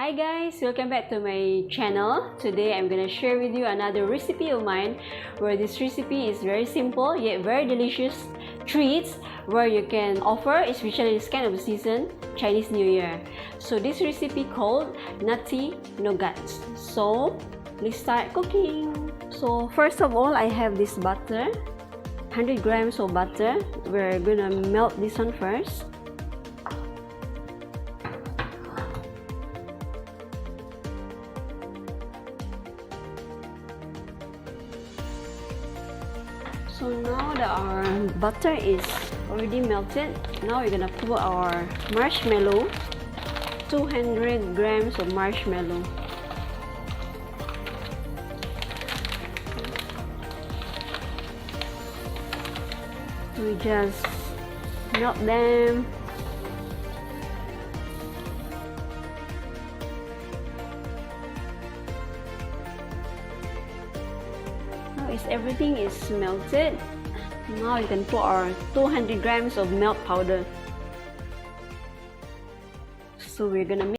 Hi guys, welcome back to my channel. Today I'm gonna share with you another recipe of mine where this recipe is very simple yet very delicious treats where you can offer, especially this kind of season, Chinese New Year. So this recipe called Nutty Nougats. So let's start cooking. So first of all, I have this butter, 100 grams of butter. We're gonna melt this one first. So now that our butter is already melted, now we're gonna put our marshmallow, 200 grams of marshmallow. We just melt them. Everything is melted. Now you can put our 200 grams of milk powder. So we're gonna mix.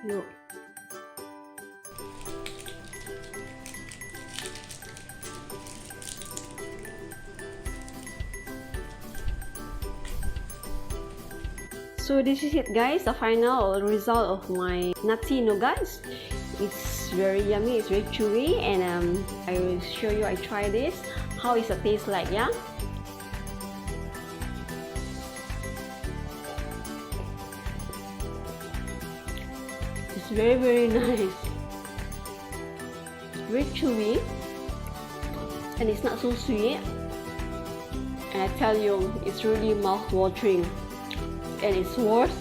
Yeah. So this is it guys, the final result of my Nutty Nougats. It's very yummy, it's very chewy, and I will show you, I try this, how is it taste like, yeah? It's very nice, very chewy, and it's not so sweet, and I tell you, it's really mouth-watering. And it's worth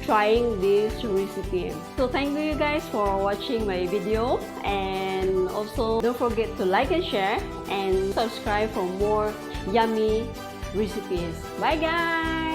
trying this recipe. So thank you guys for watching my video, and also don't forget to like and share and subscribe for more yummy recipes. Bye guys!